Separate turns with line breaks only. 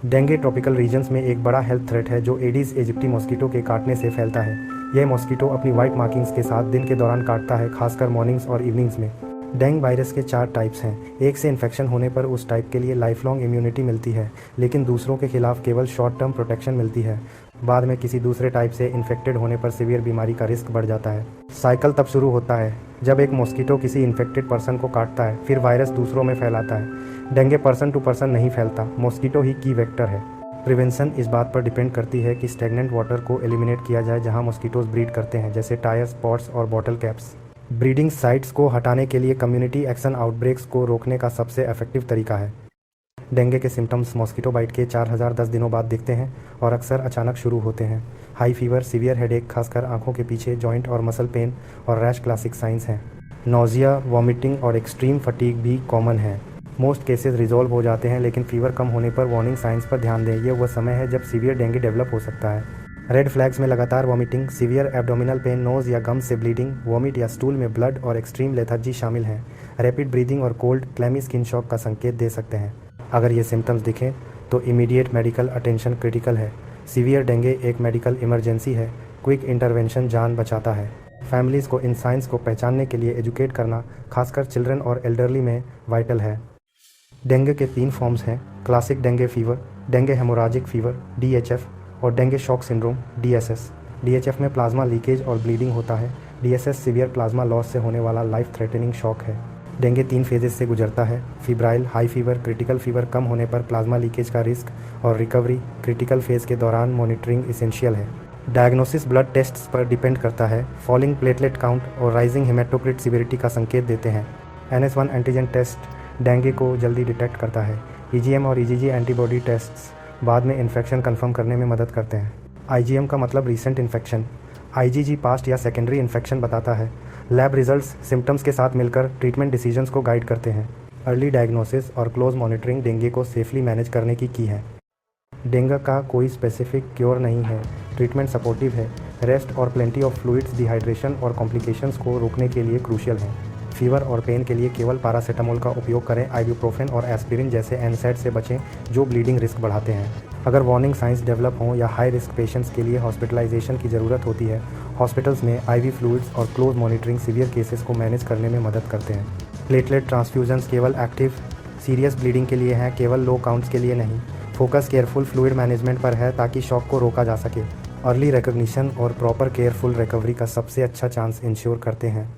Dengue tropical regions में एक बड़ा हेल्थ थ्रेट है जो एडिस एजिप्टी मॉस्किटो के काटने से फैलता है। यह मॉस्किटो अपनी वाइट मार्किंग्स के साथ दिन के दौरान काटता है, खासकर मॉर्निंग्स और इवनिंग्स में। डेंगू वायरस के 4 टाइप्स हैं। एक से इन्फेक्शन होने पर उस टाइप के लिए लाइफ लॉन्ग इम्यूनिटी मिलती है, लेकिन दूसरों के खिलाफ केवल शॉर्ट टर्म प्रोटेक्शन मिलती है। बाद में किसी दूसरे टाइप से इन्फेक्टेड होने पर सीवियर बीमारी का रिस्क बढ़ जाता है। साइकिल तब शुरू होता है जब एक मॉस्किटो किसी इन्फेक्टेड पर्सन को काटता है, फिर वायरस दूसरों में फैलाता है। डेंगू पर्सन टू पर्सन नहीं फैलता, मॉस्किटो ही की वेक्टर है। प्रिवेंशन इस बात पर डिपेंड करती है कि स्टेगनेंट वाटर को एलिमिनेट किया जाए जहां मॉस्किटोज ब्रीड करते हैं, जैसे टायर्स, पॉट्स और बॉटल कैप्स। ब्रीडिंग साइट्स को हटाने के लिए कम्युनिटी एक्शन आउटब्रेक्स को रोकने का सबसे इफेक्टिव तरीका है। डेंगू के सिम्टम्स मॉस्किटो बाइट के 4010 दिनों बाद दिखते हैं और अक्सर अचानक शुरू होते हैं। हाई फीवर, सीवियर हेडेक, खासकर आंखों के पीछे, जॉइंट और मसल पेन और रैश क्लासिक साइंस हैं। नोजिया, वॉमिटिंग और एक्सट्रीम फटीग भी कॉमन है। मोस्ट केसेस रिजॉल्व हो जाते हैं, लेकिन फीवर कम होने पर वार्निंग साइंस पर ध्यान दें। यह वह समय है जब सीवियर डेंगू डेवलप हो सकता है। रेड फ्लैग्स में लगातार vomiting, severe abdominal pain, nose या गम से ब्लीडिंग, वॉमिट या स्टूल में ब्लड और एक्सट्रीम लेथर्जी शामिल हैं। रैपिड ब्रीदिंग और कोल्ड, क्लैमी स्किन शॉक का संकेत दे सकते हैं। अगर ये सिम्टम्स दिखें तो इमीडिएट मेडिकल अटेंशन क्रिटिकल है। सीवियर डेंगू एक मेडिकल इमरजेंसी है। क्विक इंटरवेंशन जान बचाता है। फैमिलीज़ को इन साइंस को पहचानने के लिए एजुकेट करना, खासकर चिल्ड्रन और एल्डरली में, वाइटल है। डेंगू के 3 फॉर्म्स हैं: classic dengue fever, dengue haemorrhagic fever DHF और dengue shock syndrome DSS। DHF में प्लाज्मा लीकेज और ब्लीडिंग होता है। DSS सीवियर प्लाज्मा लॉस से होने वाला लाइफ थ्रेटनिंग शॉक है। डेंगू 3 फेजेस से गुजरता है: febrile, high fever, critical fever कम होने पर प्लाज्मा लीकेज का रिस्क और रिकवरी। क्रिटिकल फेज के दौरान मॉनिटरिंग इसेंशियल है। डायग्नोसिस ब्लड टेस्ट्स पर डिपेंड करता है। फॉलिंग प्लेटलेट काउंट और राइजिंग हेमेटोक्रिट सीवियरिटी का संकेत देते हैं। NS1 एंटीजन टेस्ट डेंगू को जल्दी डिटेक्ट करता है। EGM और EGG एंटीबॉडी टेस्ट्स बाद में इन्फेक्शन कंफर्म करने में मदद करते हैं। IgM का मतलब रीसेंट इन्फेक्शन, IgG पास्ट या सेकेंडरी इन्फेक्शन बताता है। लैब रिजल्ट्स सिम्टम्स के साथ मिलकर ट्रीटमेंट डिसीजंस को गाइड करते हैं। अर्ली डायग्नोसिस और क्लोज मॉनिटरिंग डेंगू को सेफली मैनेज करने की है। डेंगू का कोई स्पेसिफिक क्योर नहीं है, ट्रीटमेंट सपोर्टिव है। रेस्ट और प्लेंटी ऑफ फ्लूइड्स डिहाइड्रेशन और कॉम्प्लिकेशंस को रोकने के लिए क्रूशियल है। फीवर और पेन के लिए केवल पैरासीटामोल का उपयोग करें। आइबुप्रोफेन और एस्पिरिन जैसे NSAID से बचें जो ब्लीडिंग रिस्क बढ़ाते हैं। अगर वार्निंग साइंस डेवलप हों या हाई रिस्क पेशेंट्स के लिए हॉस्पिटलाइजेशन की ज़रूरत होती है, हॉस्पिटल्स में IV फ्लूइड्स और क्लोज मॉनिटरिंग सीवियर केसेस को मैनेज करने में मदद करते हैं। प्लेटलेट ट्रांसफ्यूजन्स केवल एक्टिव सीरियस ब्लीडिंग के लिए हैं, केवल लो काउंट्स के लिए नहीं। फोकस केयरफुल फ्लूइड मैनेजमेंट पर है ताकि शॉक को रोका जा सके। अर्ली रिकग्निशन और प्रॉपर केयरफुल रिकवरी का सबसे अच्छा चांस इंश्योर करते हैं।